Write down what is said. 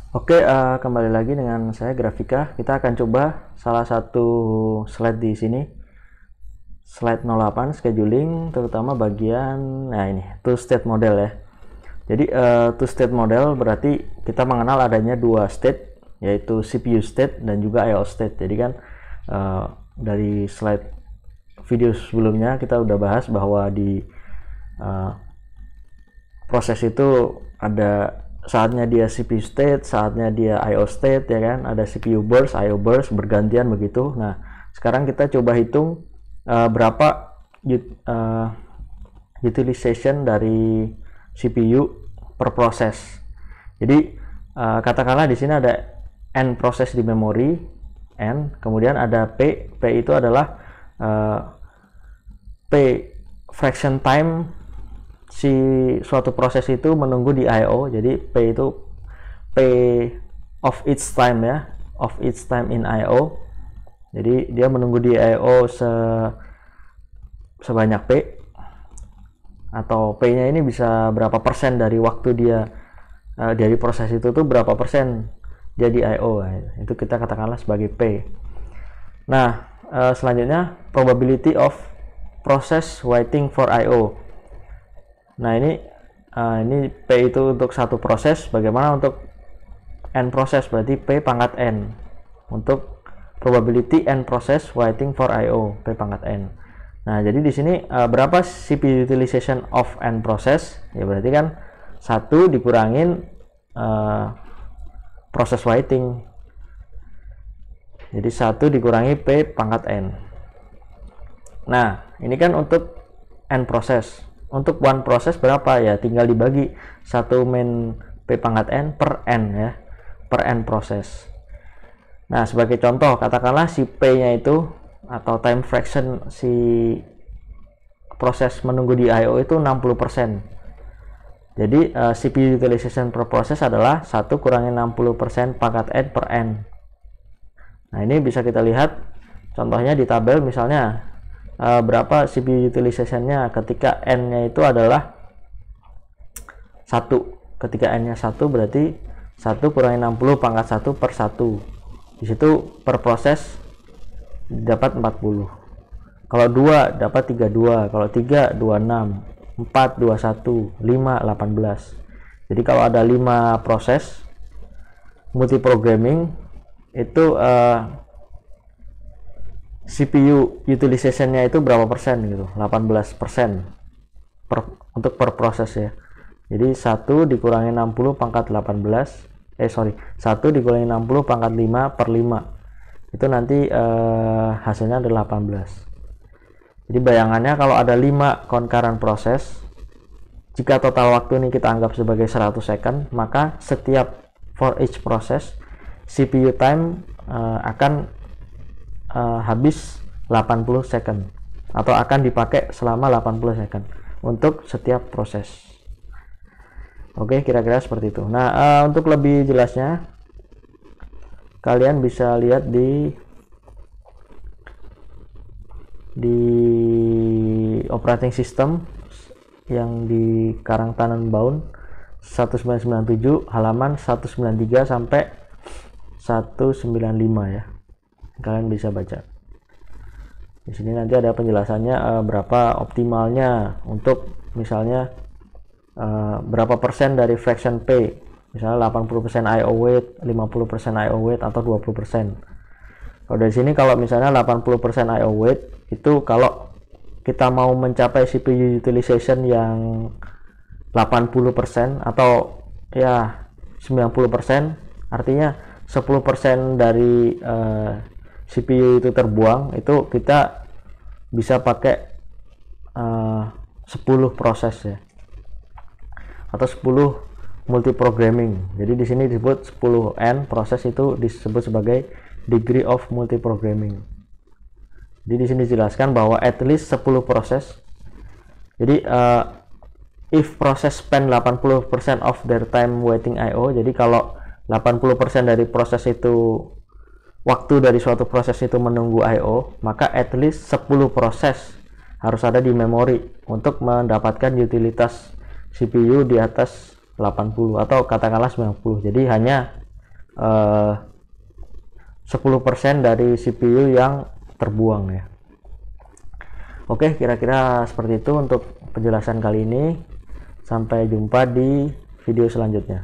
Oke, kembali lagi dengan saya Grafika. Kita akan coba salah satu slide di sini. Slide 08 scheduling, terutama bagian ini two state model ya. Jadi two state model berarti kita mengenal adanya dua state, yaitu CPU state dan juga IO state. Jadi kan dari slide video sebelumnya kita udah bahas bahwa di proses itu ada saatnya dia CPU state, saatnya dia IO state, ya kan, ada CPU burst, IO burst, bergantian begitu. Nah, sekarang kita coba hitung berapa utilization dari CPU per proses. Jadi katakanlah di sini ada n proses di memori n, kemudian ada p itu adalah p fraction time si suatu proses itu menunggu di I/O. Jadi P itu P of its time ya, of its time in I/O. Jadi dia menunggu di I/O sebanyak P, atau P-nya ini bisa berapa persen dari waktu dia dari proses itu tuh berapa persen dia di I/O. Nah, itu kita katakanlah sebagai P. Nah, selanjutnya probability of process waiting for I/O. Nah, ini P itu untuk satu proses. Bagaimana untuk n proses? Berarti P pangkat n untuk probability n proses waiting for I/O, P pangkat n. Nah, jadi di sini berapa CPU utilization of n proses? Ya berarti kan 1 dikurangin proses waiting. Jadi 1 dikurangi P pangkat n. Nah, ini kan untuk n proses. Untuk one proses berapa ya? Tinggal dibagi 1 min P pangkat n per n ya, per n proses. Nah, sebagai contoh, katakanlah si P-nya itu atau time fraction si proses menunggu di I/O itu 60%. Jadi CPU utilization per proses adalah 1 kurangi 60% pangkat n per n. Nah, ini bisa kita lihat contohnya di tabel, misalnya berapa CPU utilization-nya ketika n-nya itu adalah 1. Ketika n-nya 1 berarti 1 kurangi 60 pangkat 1 per 1. Di situ per proses dapat 40. Kalau 2 dapat 32, kalau 3 26, 4 21, 5 18. Jadi kalau ada 5 proses multiprogramming itu CPU utilization-nya itu berapa persen gitu? 18% untuk per proses ya. Jadi 1 dikurangi 60 pangkat 1 dikurangi 60 pangkat 5 per 5. Itu nanti hasilnya adalah 18. Jadi bayangannya kalau ada 5 concurrent proses, jika total waktu ini kita anggap sebagai 100 second, maka setiap for each process CPU time akan habis 80 second atau akan dipakai selama 80 second untuk setiap proses. Oke, kira-kira seperti itu. Nah, untuk lebih jelasnya kalian bisa lihat di operating system yang di Karang Tannenbaum 1997 halaman 193 sampai 195 ya. Kalian bisa baca. Di sini nanti ada penjelasannya berapa optimalnya untuk misalnya berapa persen dari fraction P. Misalnya 80% IO weight, 50% IO weight atau 20%. Kalau dari sini kalau misalnya 80% IO weight itu kalau kita mau mencapai CPU utilization yang 80% atau ya 90%, artinya 10% dari CPU itu terbuang, itu kita bisa pakai 10 proses ya, atau 10 multiprogramming. Jadi di sini disebut 10n proses, itu disebut sebagai degree of multiprogramming. Jadi di sini dijelaskan bahwa at least 10 proses. Jadi if process spend 80% of their time waiting I/O, jadi kalau 80% dari proses itu, waktu dari suatu proses itu menunggu I/O, maka at least 10 proses harus ada di memori untuk mendapatkan utilitas CPU di atas 80 atau katakanlah 90. Jadi hanya 10% dari CPU yang terbuang ya. Oke, kira-kira seperti itu untuk penjelasan kali ini. Sampai jumpa di video selanjutnya.